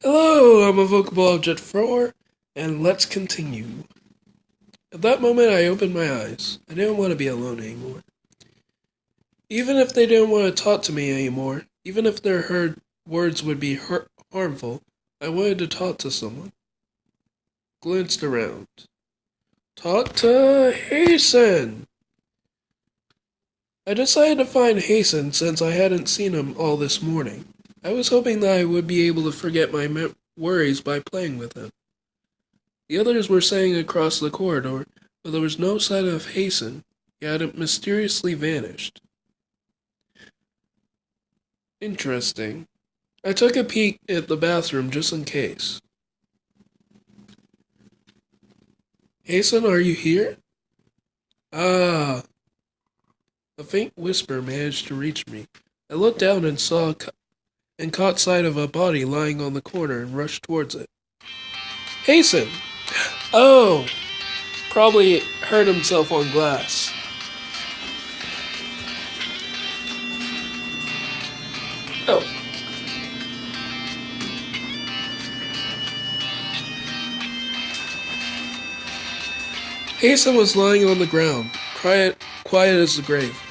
Hello, I'm a vocable object 4, and let's continue. At that moment, I opened my eyes. I didn't want to be alone anymore. Even if they didn't want to talk to me anymore, even if their heard words would be harmful, I wanted to talk to someone. Glanced around. Talk to Hassan! I decided to find Hassan since I hadn't seen him all this morning. I was hoping that I would be able to forget my worries by playing with him. The others were saying across the corridor, but there was no sign of Hassan. He had mysteriously vanished. Interesting. I took a peek at the bathroom just in case. Hassan, are you here? Ah. A faint whisper managed to reach me. I looked down and saw and caught sight of a body lying on the corner and rushed towards it. Hassan! Oh! Probably hurt himself on glass. Oh. Hassan was lying on the ground, quiet as the grave.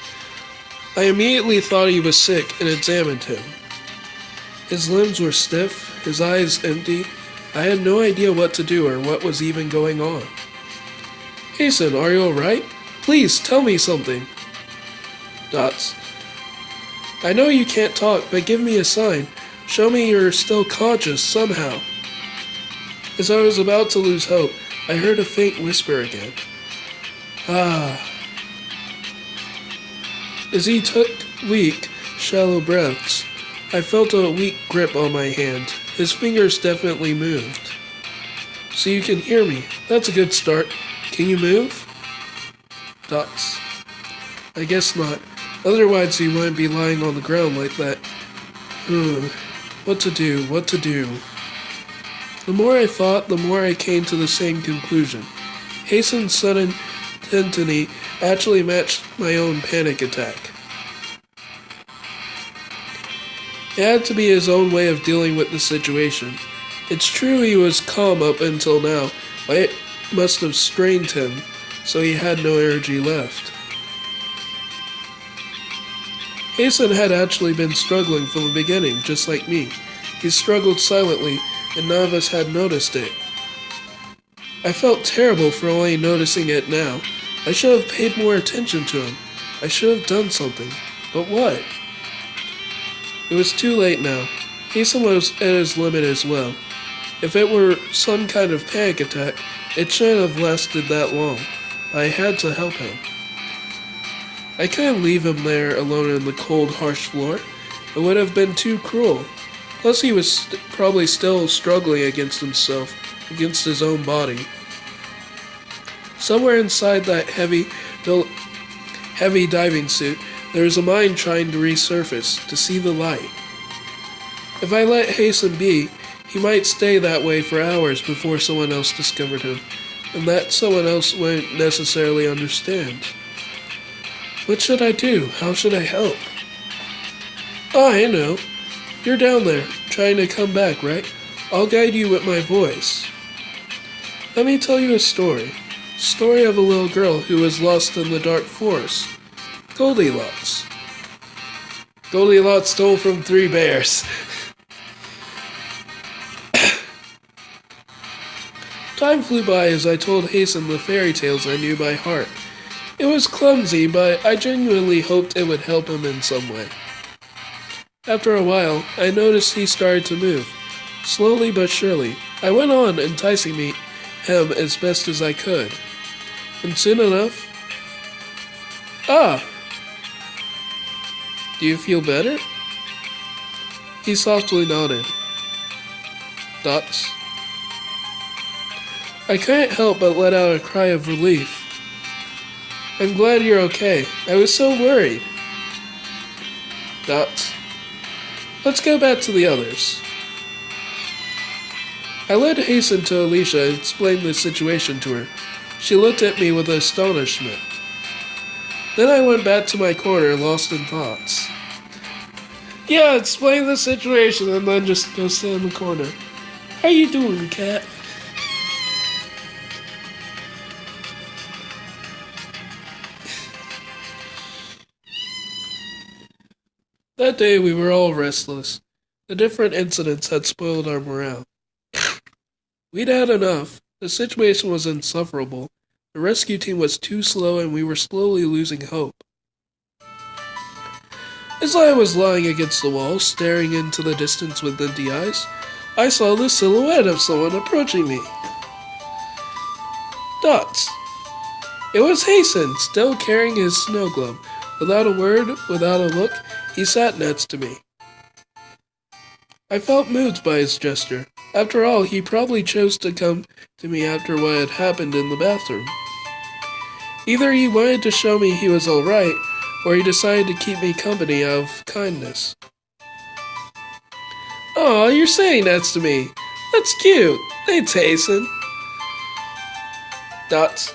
I immediately thought he was sick and examined him. His limbs were stiff, his eyes empty. I had no idea what to do or what was even going on. Hassan, are you alright? Please, tell me something. Dots. I know you can't talk, but give me a sign. Show me you're still conscious somehow. As I was about to lose hope, I heard a faint whisper again. Ah. As he took weak, shallow breaths, I felt a weak grip on my hand. His fingers definitely moved. So you can hear me. That's a good start. Can you move? Dots. I guess not. Otherwise he wouldn't be lying on the ground like that. What to do? The more I thought, the more I came to the same conclusion. Hassan's sudden tenacity actually matched my own panic attack. It had to be his own way of dealing with the situation. It's true he was calm up until now, but it must have strained him, so he had no energy left. Hassan had actually been struggling from the beginning, just like me. He struggled silently, and none of us had noticed it. I felt terrible for only noticing it now. I should have paid more attention to him. I should have done something. But what? It was too late now. Hassan was at his limit as well. If it were some kind of panic attack, it shouldn't have lasted that long. I had to help him. I couldn't leave him there alone on the cold, harsh floor. It would have been too cruel. Plus he was probably still struggling against himself, against his own body. Somewhere inside that heavy diving suit, there is a mind trying to resurface, to see the light. If I let Hassan be, he might stay that way for hours before someone else discovered him, and that someone else wouldn't necessarily understand. What should I do? How should I help? Oh, I know. You're down there, trying to come back, right? I'll guide you with my voice. Let me tell you a story. Story of a little girl who was lost in the dark forest. Goldilocks. Goldilocks stole from 3 bears. Time flew by as I told Hassan the fairy tales I knew by heart. It was clumsy, but I genuinely hoped it would help him in some way. After a while, I noticed he started to move. Slowly but surely, I went on enticing him as best as I could. And soon enough... Ah! Do you feel better? He softly nodded. Dots. I couldn't help but let out a cry of relief. I'm glad you're okay. I was so worried. Dots. Let's go back to the others. I led Hassan to Alicia and explained the situation to her. She looked at me with astonishment. Then I went back to my corner, lost in thoughts. Yeah, explain the situation and then just go sit in the corner. How you doing, cat? That day we were all restless. The different incidents had spoiled our morale. We'd had enough. The situation was insufferable. The rescue team was too slow and we were slowly losing hope. As I was lying against the wall, staring into the distance with empty eyes, I saw the silhouette of someone approaching me. Dots. It was Hassan, still carrying his snow globe. Without a word, without a look, he sat next to me. I felt moved by his gesture. After all, he probably chose to come to me after what had happened in the bathroom. Either he wanted to show me he was alright, or he decided to keep me company out of kindness. "Aw, you're sitting next to me. That's cute. Thanks, Hassan." Dots.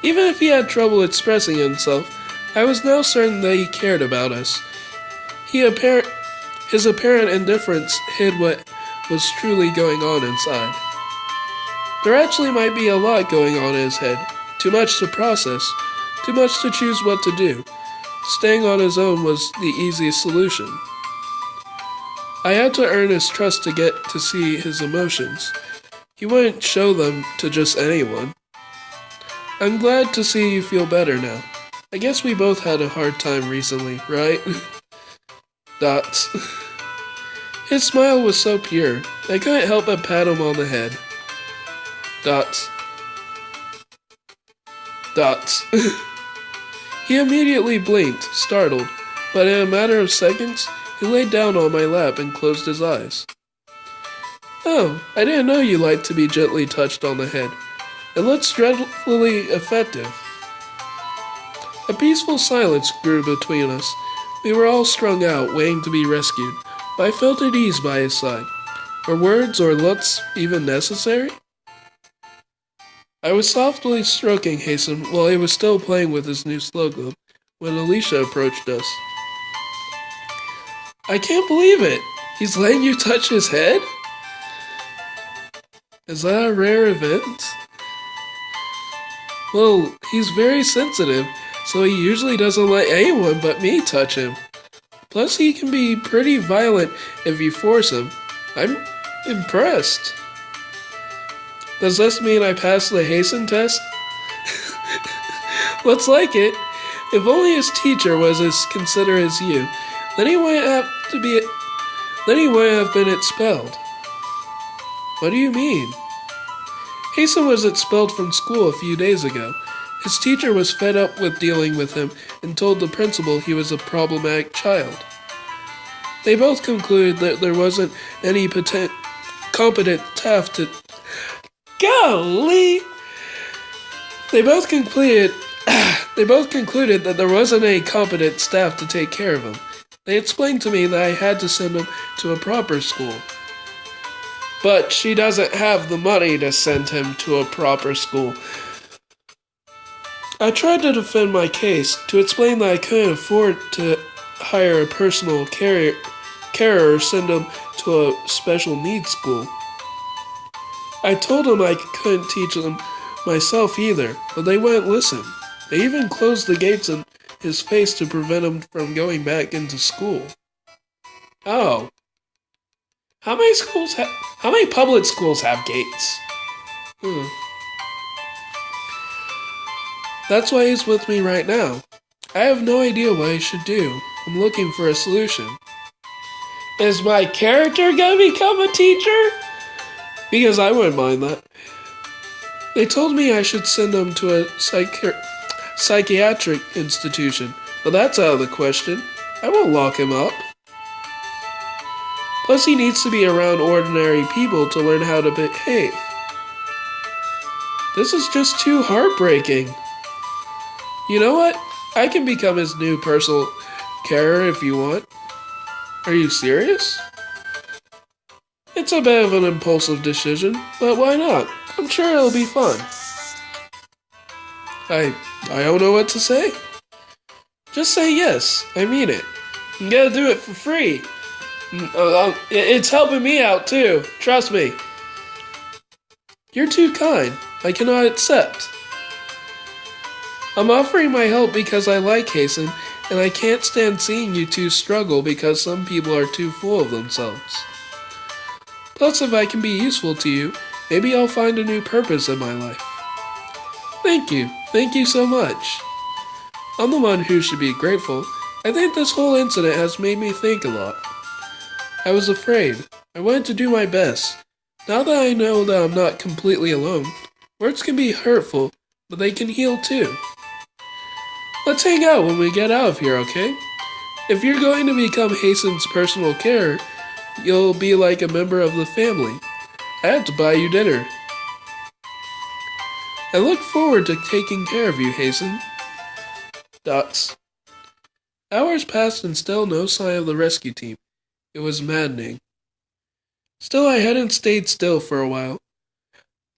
Even if he had trouble expressing himself, I was now certain that he cared about us. His apparent indifference hid what was truly going on inside. There actually might be a lot going on in his head. Too much to process. Too much to choose what to do. Staying on his own was the easiest solution. I had to earn his trust to get to see his emotions. He wouldn't show them to just anyone. "I'm glad to see you feel better now. I guess we both had a hard time recently, right?" Dots. His smile was so pure, I couldn't help but pat him on the head. Dots. Dots. He immediately blinked, startled, but in a matter of seconds, he laid down on my lap and closed his eyes. "Oh, I didn't know you liked to be gently touched on the head. It looks dreadfully effective." A peaceful silence grew between us. We were all strung out, waiting to be rescued, but I felt at ease by his side. Were words or looks even necessary? I was softly stroking Hassan while he was still playing with his new snow globe when Alicia approached us. "I can't believe it! He's letting you touch his head? Is that a rare event?" "Well, he's very sensitive, so he usually doesn't let anyone but me touch him. Plus, he can be pretty violent if you force him. I'm impressed." "Does this mean I passed the Hassan test?" "Looks like it. If only his teacher was as considerate as you, then he wouldn't have been expelled." "What do you mean?" "Hassan was expelled from school a few days ago. His teacher was fed up with dealing with him and told the principal he was a problematic child. They both concluded that there wasn't any competent staff to... Golly! They both concluded that there wasn't any competent staff to take care of him. They explained to me that I had to send him to a proper school." "But she doesn't have the money to send him to a proper school." I tried to defend my case, to explain that I couldn't afford to hire a personal carer or send him to a special needs school. I told him I couldn't teach them myself either, but they wouldn't listen. They even closed the gates in his face to prevent him from going back into school. "Oh. How many public schools have gates?" "That's why he's with me right now. I have no idea what I should do. I'm looking for a solution." "Is my character gonna become a teacher?" "Because I wouldn't mind that." "They told me I should send him to a psychiatric institution, but that's out of the question. I won't lock him up. Plus he needs to be around ordinary people to learn how to behave. This is just too heartbreaking." "You know what? I can become his new personal carer if you want." "Are you serious?" "It's a bit of an impulsive decision, but why not? I'm sure it'll be fun." I don't know what to say. "Just say yes. I mean it. You gotta do it for free." It's helping me out too. Trust me. You're too kind. I cannot accept. I'm offering my help because I like Hassan, and I can't stand seeing you two struggle because some people are too full of themselves. Plus, if I can be useful to you, maybe I'll find a new purpose in my life. Thank you. Thank you so much. I'm the one who should be grateful. I think this whole incident has made me think a lot. I was afraid. I wanted to do my best. Now that I know that I'm not completely alone, words can be hurtful, but they can heal too. Let's hang out when we get out of here, okay? If you're going to become Hassan's personal carer, you'll be like a member of the family. I have to buy you dinner. I look forward to taking care of you, Hassan. Dots. Hours passed and still no sign of the rescue team. It was maddening. Still, I hadn't stayed still for a while.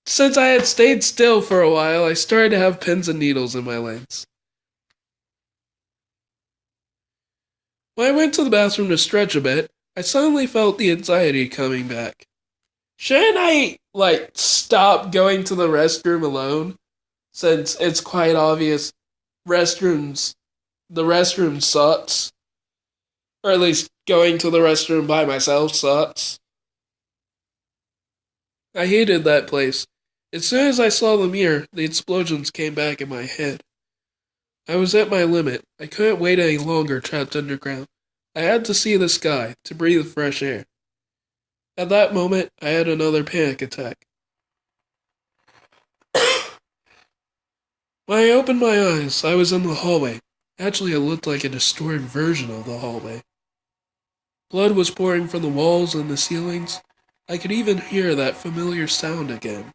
Since I had stayed still for a while, I started to have pins and needles in my legs. When I went to the bathroom to stretch a bit, I suddenly felt the anxiety coming back. Shouldn't I, stop going to the restroom alone? Since it's quite obvious the restroom sucks. Or at least going to the restroom by myself sucks. I hated that place. As soon as I saw the mirror, the explosions came back in my head. I was at my limit. I couldn't wait any longer trapped underground. I had to see the sky, to breathe fresh air. At that moment, I had another panic attack. When I opened my eyes, I was in the hallway. Actually, it looked like a distorted version of the hallway. Blood was pouring from the walls and the ceilings. I could even hear that familiar sound again.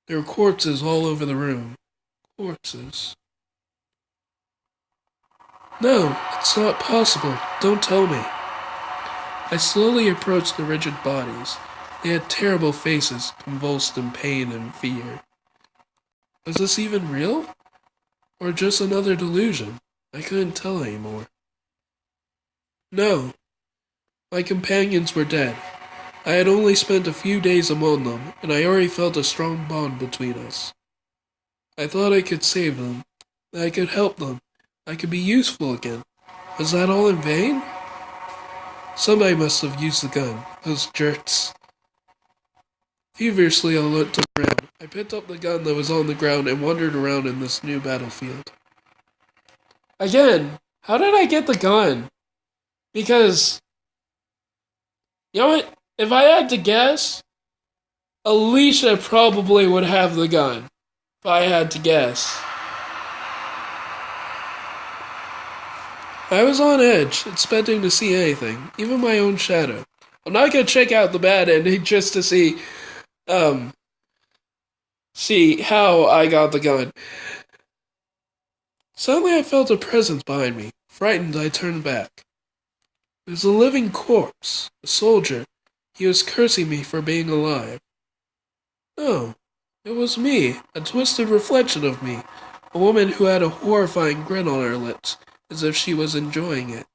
There were corpses all over the room. Corpses. No, it's not possible. Don't tell me. I slowly approached the rigid bodies. They had terrible faces, convulsed in pain and fear. Was this even real? Or just another delusion? I couldn't tell anymore. No. My companions were dead. I had only spent a few days among them, and I already felt a strong bond between us. I thought I could save them, that I could help them, I could be useful again. Was that all in vain? Somebody must have used the gun, those jerks. Feverishly I looked around. I picked up the gun that was on the ground and wandered around in this new battlefield. Again, how did I get the gun? Because, you know what? If I had to guess, Alicia probably would have the gun. If I had to guess. I was on edge, expecting to see anything, even my own shadow. I'm not gonna check out the bad ending just to see how I got the gun. Suddenly I felt a presence behind me. Frightened, I turned back. It was a living corpse, a soldier. He was cursing me for being alive. No, it was me, a twisted reflection of me, a woman who had a horrifying grin on her lips, as if she was enjoying it.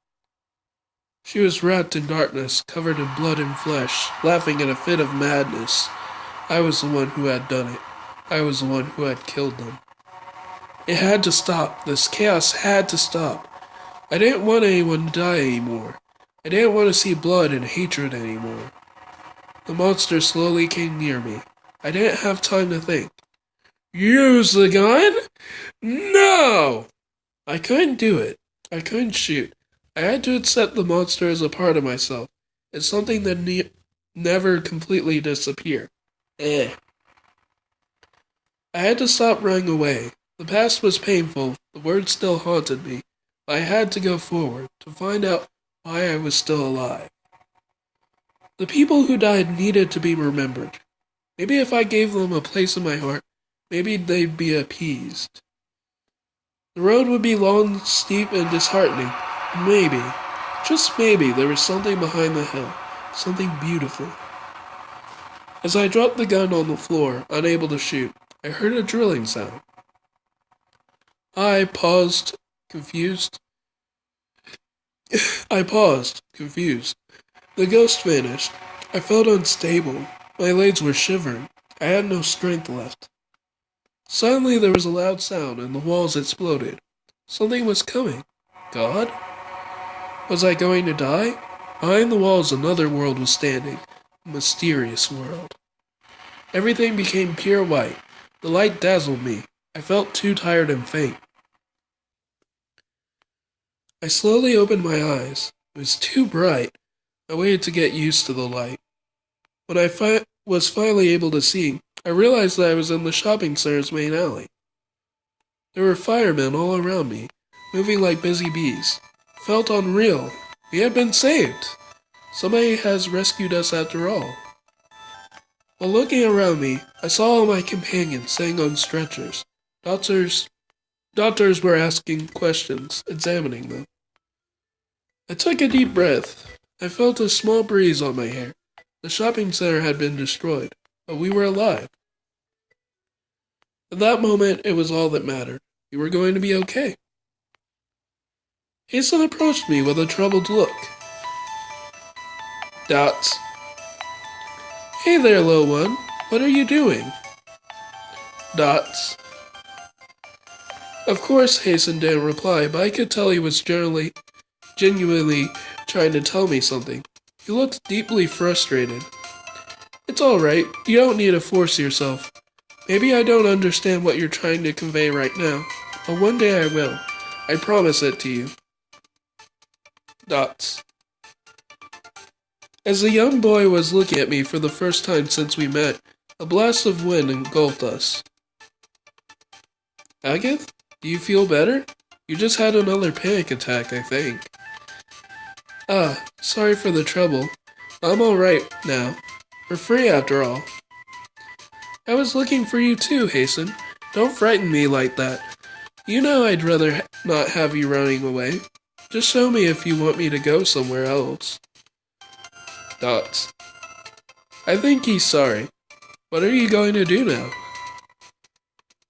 She was wrapped in darkness, covered in blood and flesh, laughing in a fit of madness. I was the one who had done it. I was the one who had killed them. It had to stop. This chaos had to stop. I didn't want anyone to die anymore. I didn't want to see blood and hatred anymore. The monster slowly came near me. I didn't have time to think. Use the gun? No! I couldn't do it. I couldn't shoot. I had to accept the monster as a part of myself, as something that never completely disappear. I had to stop running away. The past was painful, the words still haunted me. I had to go forward, to find out why I was still alive. The people who died needed to be remembered. Maybe if I gave them a place in my heart, maybe they'd be appeased. The road would be long, steep, and disheartening. Maybe, just maybe, there was something behind the hill, something beautiful. As I dropped the gun on the floor, unable to shoot, I heard a drilling sound. I paused, confused. The ghost vanished. I felt unstable. My legs were shivering. I had no strength left. Suddenly there was a loud sound and the walls exploded. Something was coming. God? Was I going to die? Behind the walls another world was standing. A mysterious world. Everything became pure white. The light dazzled me. I felt too tired and faint. I slowly opened my eyes. It was too bright. I waited to get used to the light. When I was finally able to see, I realized that I was in the shopping center's main alley. There were firemen all around me, moving like busy bees. It felt unreal. We had been saved. Somebody has rescued us after all. While looking around me, I saw all my companions sitting on stretchers. Doctors were asking questions, examining them. I took a deep breath. I felt a small breeze on my hair. The shopping center had been destroyed, but we were alive. At that moment, it was all that mattered. We were going to be okay. Hassan approached me with a troubled look. Dots. Hey there, little one. What are you doing? Dots. Of course, Hassan didn't reply, but I could tell he was genuinely trying to tell me something. He looked deeply frustrated. It's alright. You don't need to force yourself. Maybe I don't understand what you're trying to convey right now, but one day I will. I promise it to you. Dots. As the young boy was looking at me for the first time since we met, a blast of wind engulfed us. Agatha, do you feel better? You just had another panic attack, I think. Sorry for the trouble. I'm alright now. We're free after all. I was looking for you too, Hassan. Don't frighten me like that. You know I'd rather not have you running away. Just show me if you want me to go somewhere else. Dots. I think he's sorry. What are you going to do now?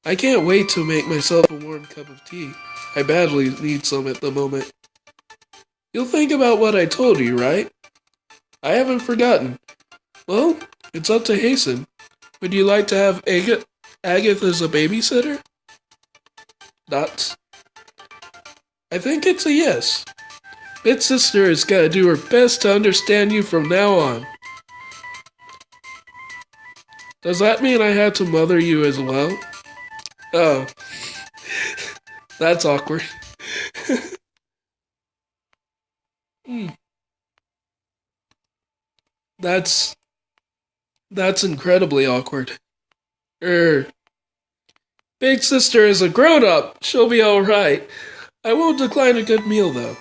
I can't wait to make myself a warm cup of tea. I badly need some at the moment. You'll think about what I told you, right? I haven't forgotten. Well, it's up to Hassan. Would you like to have Agatha as a babysitter? Dots. I think it's a yes. Big sister has got to do her best to understand you from now on. Does that mean I have to mother you as well? Oh. That's awkward. That's incredibly awkward. Big sister is a grown-up. She'll be alright. I won't decline a good meal, though.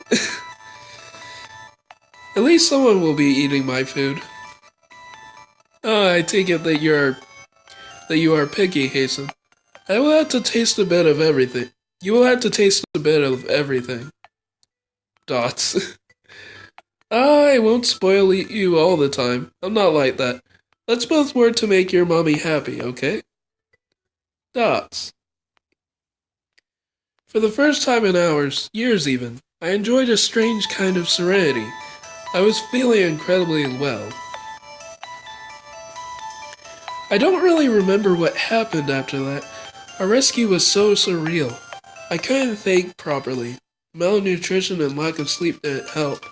At least someone will be eating my food. I take it that you are picky, Hassan. I will have to taste a bit of everything. You will have to taste a bit of everything. Dots. I won't spoil you all the time. I'm not like that. Let's both work to make your mommy happy, okay? Dots. For the first time in hours, years even, I enjoyed a strange kind of serenity. I was feeling incredibly well. I don't really remember what happened after that. Our rescue was so surreal. I couldn't think properly. Malnutrition and lack of sleep didn't help.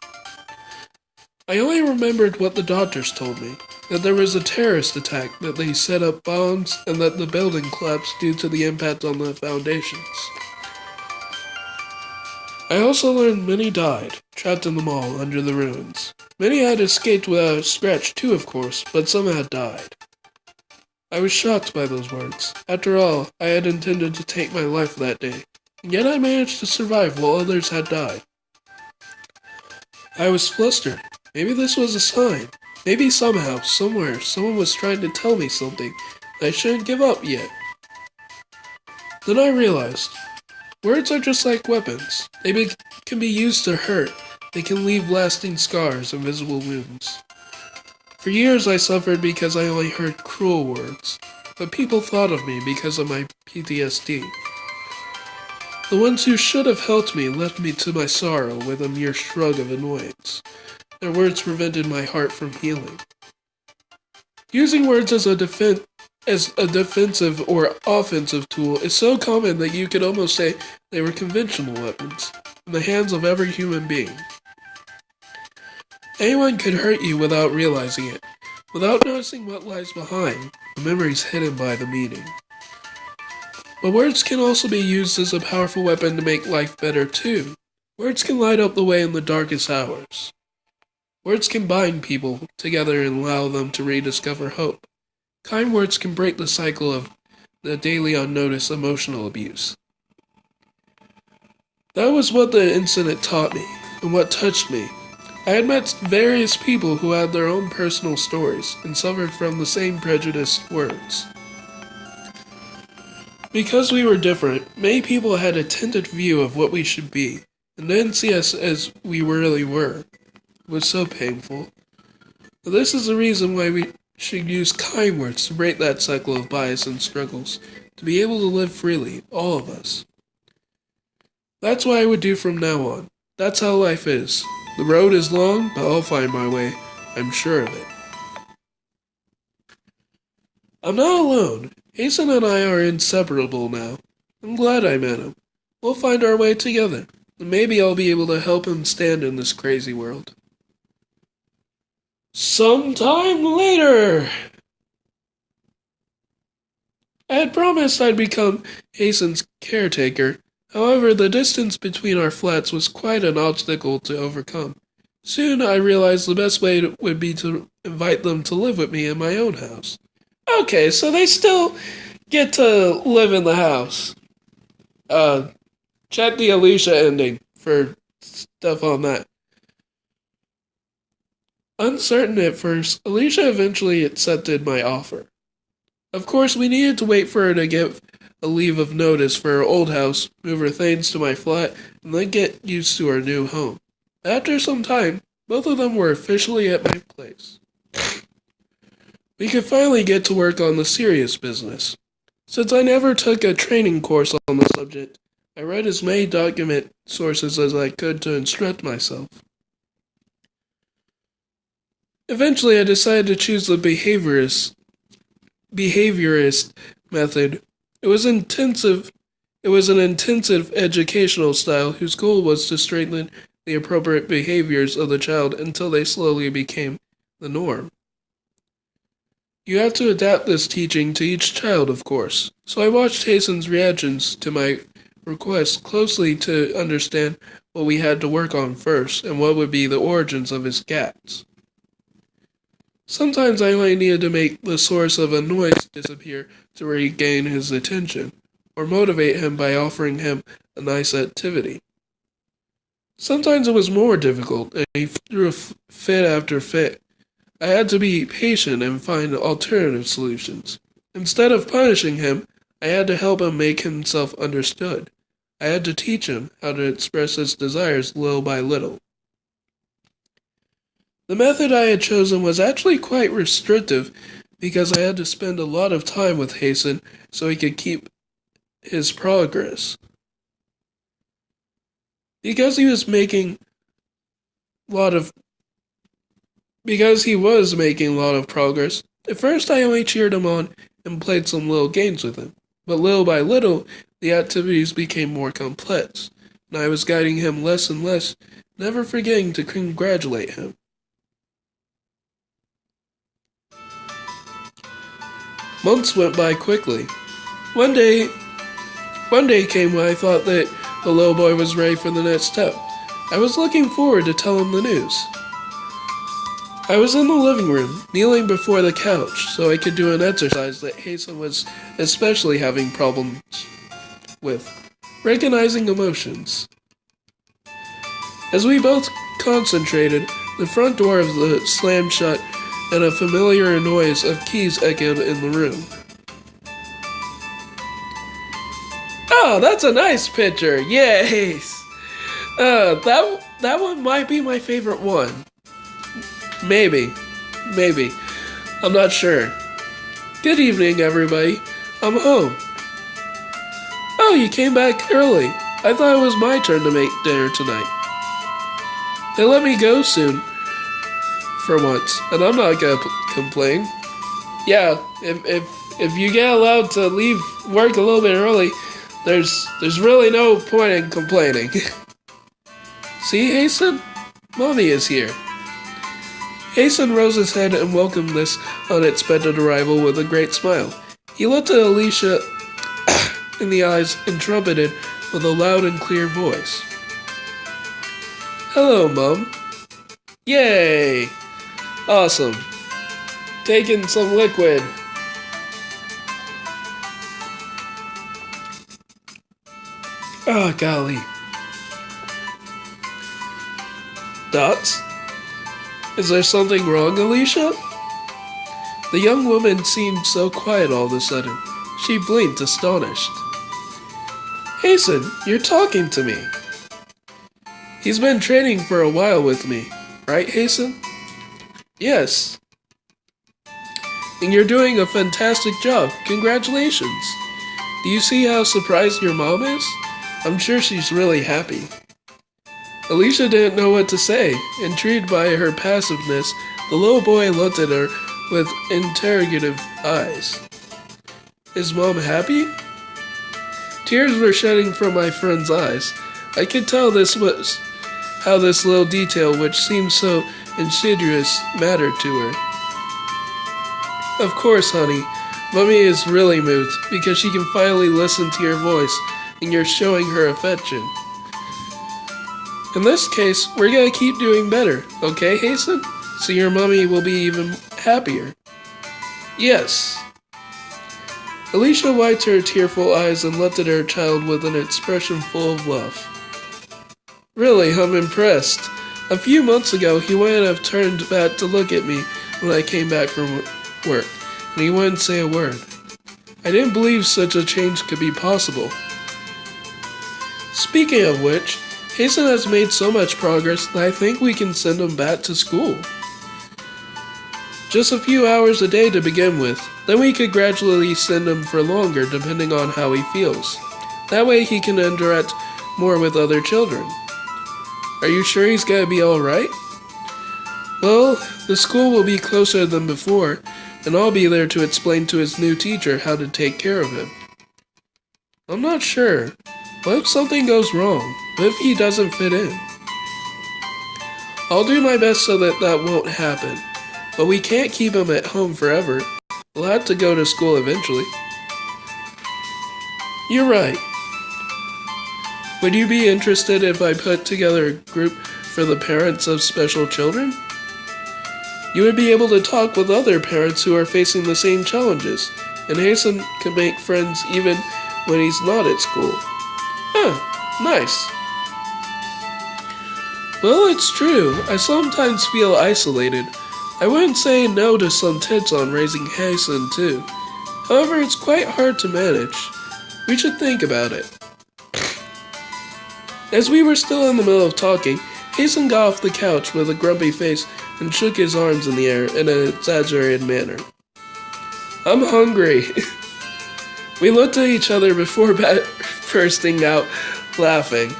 I only remembered what the doctors told me, that there was a terrorist attack, that they set up bombs, and that the building collapsed due to the impact on the foundations. I also learned many died, trapped in the mall under the ruins. Many had escaped without a scratch too, of course, but some had died. I was shocked by those words. After all, I had intended to take my life that day, and yet I managed to survive while others had died. I was flustered. Maybe this was a sign. Maybe somehow, somewhere, someone was trying to tell me something, and I shouldn't give up yet. Then I realized, words are just like weapons. They can be used to hurt. They can leave lasting scars and visible wounds. For years I suffered because I only heard cruel words, but people thought of me because of my PTSD. The ones who should have helped me left me to my sorrow with a mere shrug of annoyance. Their words prevented my heart from healing. Using words as a defensive or offensive tool is so common that you could almost say they were conventional weapons in the hands of every human being. Anyone could hurt you without realizing it, without noticing what lies behind the memories hidden by the meaning. But words can also be used as a powerful weapon to make life better too. Words can light up the way in the darkest hours. Words can bind people together and allow them to rediscover hope. Kind words can break the cycle of the daily unnoticed emotional abuse. That was what the incident taught me, and what touched me. I had met various people who had their own personal stories, and suffered from the same prejudiced words. Because we were different, many people had a tinted view of what we should be, and didn't see us as we really were. It was so painful. But this is the reason why we should use kind words to break that cycle of bias and struggles, to be able to live freely, all of us. That's what I would do from now on. That's how life is. The road is long, but I'll find my way. I'm sure of it. I'm not alone. Hassan and I are inseparable now. I'm glad I met him. We'll find our way together, and maybe I'll be able to help him stand in this crazy world. Sometime later! I had promised I'd become Hassan's caretaker. However, the distance between our flats was quite an obstacle to overcome. Soon I realized the best way would be to invite them to live with me in my own house. Okay, so they still get to live in the house. Check the Alicia ending for stuff on that. Uncertain at first, Alicia eventually accepted my offer. Of course, we needed to wait for her to give a leave of notice for her old house, move her things to my flat, and then get used to our new home. After some time, both of them were officially at my place. We could finally get to work on the serious business. Since I never took a training course on the subject, I read as many document sources as I could to instruct myself. Eventually, I decided to choose the behaviorist method. It was an intensive educational style whose goal was to strengthen the appropriate behaviors of the child until they slowly became the norm. You have to adapt this teaching to each child, of course, so I watched Hassan's reactions to my request closely to understand what we had to work on first and what would be the origins of his gaps. Sometimes I might need to make the source of annoyance disappear to regain his attention, or motivate him by offering him a nice activity. Sometimes it was more difficult, and he threw a fit after fit. I had to be patient and find alternative solutions. Instead of punishing him, I had to help him make himself understood. I had to teach him how to express his desires little by little. The method I had chosen was actually quite restrictive because I had to spend a lot of time with Hassan so he could keep his progress. Because he was making a lot of progress, at first I only cheered him on and played some little games with him. But little by little, the activities became more complex, and I was guiding him less and less, never forgetting to congratulate him. Months went by quickly. One day came when I thought that the little boy was ready for the next step. I was looking forward to tell him the news. I was in the living room, kneeling before the couch so I could do an exercise that Hassan was especially having problems with, recognizing emotions. As we both concentrated, the front door of the slammed shut and a familiar noise of keys echoed in the room. Oh, that's a nice picture. Yes. That one might be my favorite one. Maybe. I'm not sure. Good evening, everybody. I'm home. Oh, you came back early. I thought it was my turn to make dinner tonight. They let me go soon. for once, and I'm not gonna complain. Yeah, if you get allowed to leave work a little bit early, there's really no point in complaining. See, Hassan? Mommy is here. Hassan rose his head and welcomed this unexpected arrival with a great smile. He looked at Alicia in the eyes and trumpeted with a loud and clear voice. Hello, Mom. Yay! Awesome. Taking some liquid. Oh, golly. Dots? Is there something wrong, Alicia? The young woman seemed so quiet all of a sudden. She blinked, astonished. Hassan, you're talking to me. He's been training for a while with me, right, Hassan? Yes. And you're doing a fantastic job. Congratulations. Do you see how surprised your mom is? I'm sure she's really happy. Alicia didn't know what to say. Intrigued by her passiveness, the little boy looked at her with interrogative eyes. Is Mom happy? Tears were shedding from my friend's eyes. I could tell this was how this little detail, which seemed so insidious, mattered to her. Of course, honey. Mommy is really moved because she can finally listen to your voice and you're showing her affection. In this case, we're gonna keep doing better, okay, Hassan? So your mommy will be even happier. Yes. Alicia wiped her tearful eyes and looked at her child with an expression full of love. Really, I'm impressed. A few months ago, he wouldn't have turned back to look at me when I came back from work, and he wouldn't say a word. I didn't believe such a change could be possible. Speaking of which, Hassan has made so much progress that I think we can send him back to school. Just a few hours a day to begin with, then we could gradually send him for longer depending on how he feels. That way he can interact more with other children. Are you sure he's gonna be alright? Well, the school will be closer than before, and I'll be there to explain to his new teacher how to take care of him. I'm not sure. What if something goes wrong? What if he doesn't fit in? I'll do my best so that won't happen. But we can't keep him at home forever. We'll have to go to school eventually. You're right. Would you be interested if I put together a group for the parents of special children? You would be able to talk with other parents who are facing the same challenges, and Hassan can make friends even when he's not at school. Huh, nice. Well, it's true. I sometimes feel isolated. I wouldn't say no to some tips on raising Hassan too. However, it's quite hard to manage. We should think about it. As we were still in the middle of talking, Hassan got off the couch with a grumpy face and shook his arms in the air in an exaggerated manner. I'm hungry. We looked at each other before bursting out laughing.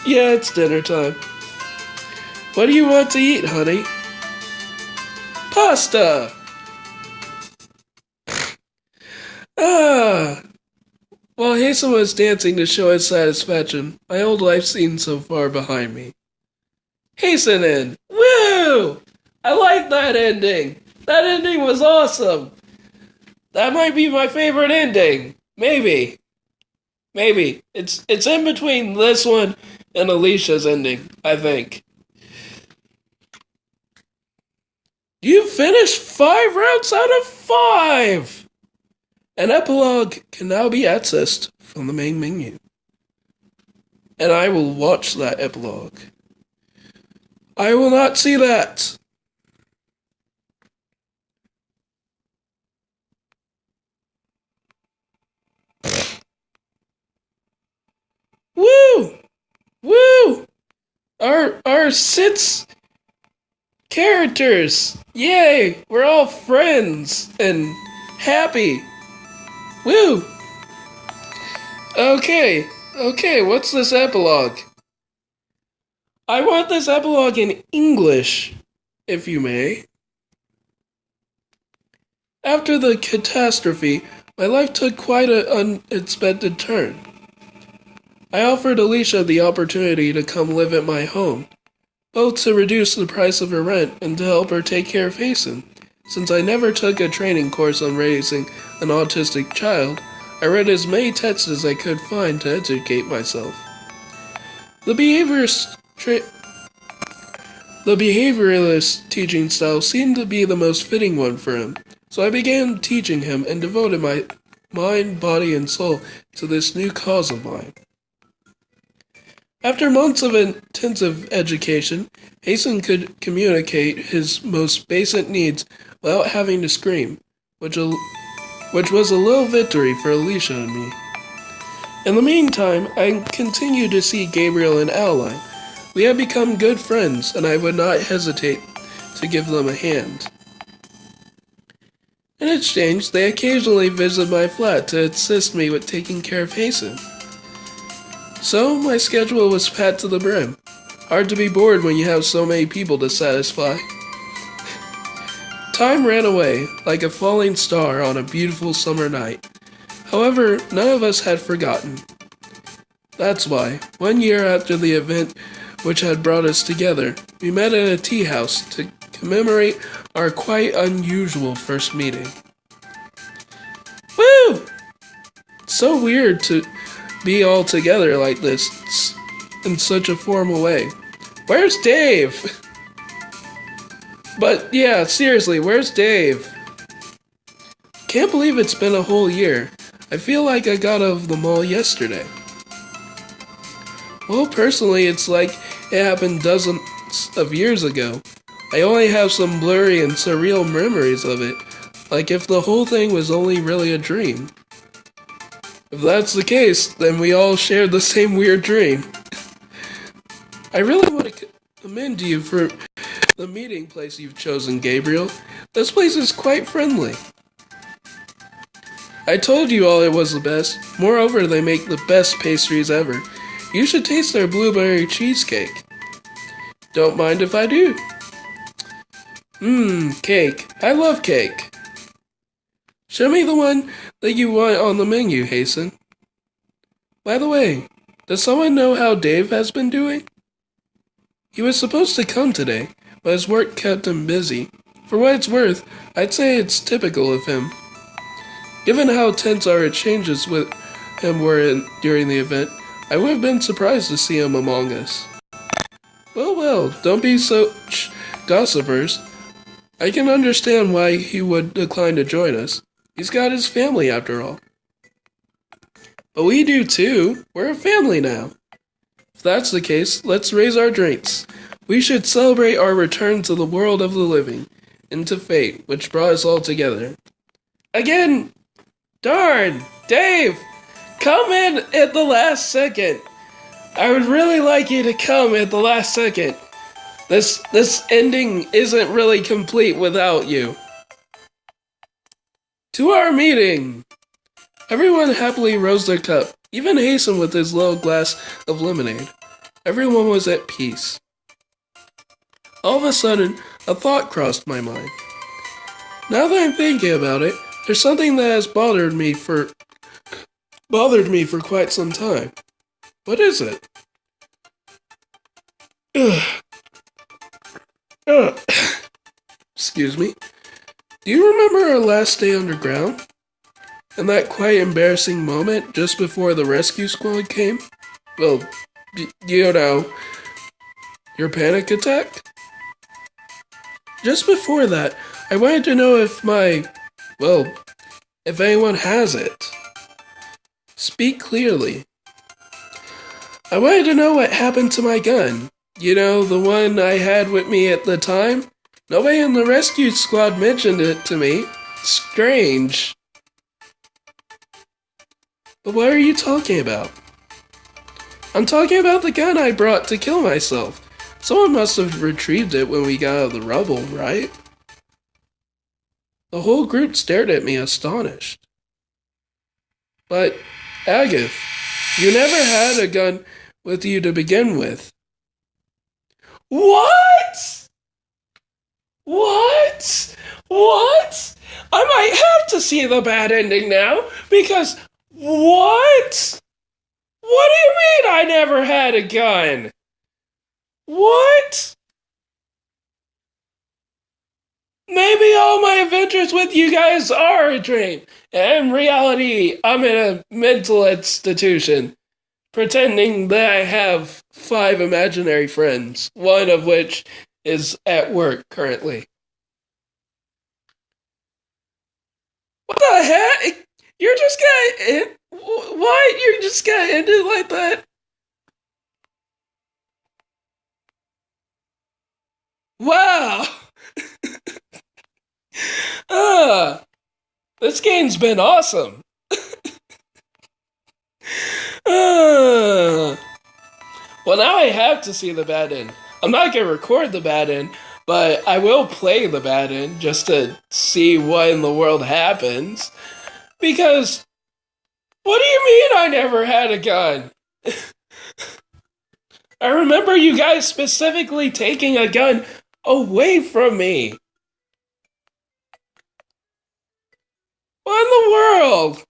Yeah, it's dinner time. What do you want to eat, honey? Pasta! While Hassan was dancing to show his satisfaction, my old life seemed so far behind me. Hassan in! Woo! I like that ending! That ending was awesome! That might be my favorite ending. Maybe. It's in between this one and Alicia's ending, I think. You finished 5 routes out of 5! An epilogue can now be accessed from the main menu. And I will watch that epilogue. I will not see that! Woo! Woo! Our 6 characters! Yay! We're all friends and happy. Woo! Okay, what's this epilogue? I want this epilogue in English, if you may. After the catastrophe, my life took quite an unexpected turn. I offered Alicia the opportunity to come live at my home, both to reduce the price of her rent and to help her take care of Hassan. Since I never took a training course on raising an autistic child, I read as many texts as I could find to educate myself. The behavioralist teaching style seemed to be the most fitting one for him, so I began teaching him and devoted my mind, body, and soul to this new cause of mine. After months of intensive education, Hassan could communicate his most basic needs without having to scream, which was a little victory for Alicia and me. In the meantime, I continued to see Gabriel and Adeline. We had become good friends, and I would not hesitate to give them a hand. In exchange, they occasionally visited my flat to assist me with taking care of Hassan. So, my schedule was packed to the brim. Hard to be bored when you have so many people to satisfy. Time ran away like a falling star on a beautiful summer night. However, none of us had forgotten. That's why, 1 year after the event which had brought us together, we met at a tea house to commemorate our quite unusual first meeting. Woo! It's so weird to be all together like this in such a formal way. Where's Dave? But yeah, seriously, where's Dave? Can't believe it's been a whole year. I feel like I got out of the mall yesterday. Well, personally, it's like it happened dozens of years ago. I only have some blurry and surreal memories of it, like if the whole thing was only really a dream. If that's the case, then we all shared the same weird dream. I really want to commend you for the meeting place you've chosen, Gabriel. This place is quite friendly. I told you all it was the best. Moreover, they make the best pastries ever. You should taste their blueberry cheesecake. Don't mind if I do. Cake. I love cake. Show me the one that you want on the menu, Hassan. By the way, does someone know how Dave has been doing? He was supposed to come today, but his work kept him busy. For what it's worth, I'd say it's typical of him. Given how tense our exchanges with him were during the event, I would have been surprised to see him among us. Well, don't be such gossipers. I can understand why he would decline to join us. He's got his family after all. But we do too. We're a family now. If that's the case, let's raise our drinks. We should celebrate our return to the world of the living, and to fate, which brought us all together. Again! Darn! Dave! Come in at the last second. I would really like you to come at the last second. This ending isn't really complete without you. To our meeting! Everyone happily rose their cup, even Hassan with his little glass of lemonade. Everyone was at peace. All of a sudden, a thought crossed my mind. Now that I'm thinking about it, there's something that has bothered me for quite some time. What is it? Excuse me. Do you remember our last day underground? And that quite embarrassing moment just before the rescue squad came? Well, you know, your panic attack? Just before that, I wanted to know if if anyone has it. Speak clearly. I wanted to know what happened to my gun. You know, the one I had with me at the time? Nobody in the rescue squad mentioned it to me. Strange. But what are you talking about? I'm talking about the gun I brought to kill myself. Someone must have retrieved it when we got out of the rubble, right? The whole group stared at me astonished. But, Agatha, you never had a gun with you to begin with. What? What? What? I might have to see the bad ending now, because what? What do you mean I never had a gun? What? Maybe all my adventures with you guys are a dream. In reality, I'm in a mental institution, pretending that I have 5 imaginary friends, one of which is at work currently. What the heck? You're just gonna what? You're just gonna end it like that? Wow. Ah, this game's been awesome. Ah. Well, now I have to see the bad end. I'm not gonna record the bad end, but I will play the bad end just to see what in the world happens. Because, what do you mean I never had a gun? I remember you guys specifically taking a gun away from me. What in the world?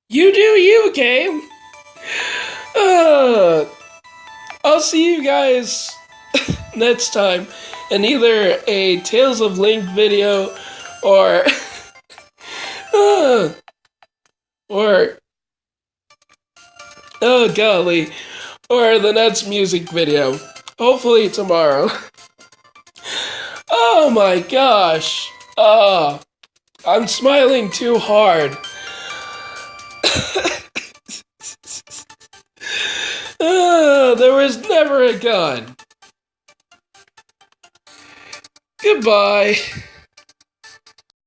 You do you, game. I'll see you guys next time in either a Tales of Link video or or oh golly, or the next music video. Hopefully tomorrow. Oh my gosh. I'm smiling too hard. There was never a gun. Goodbye.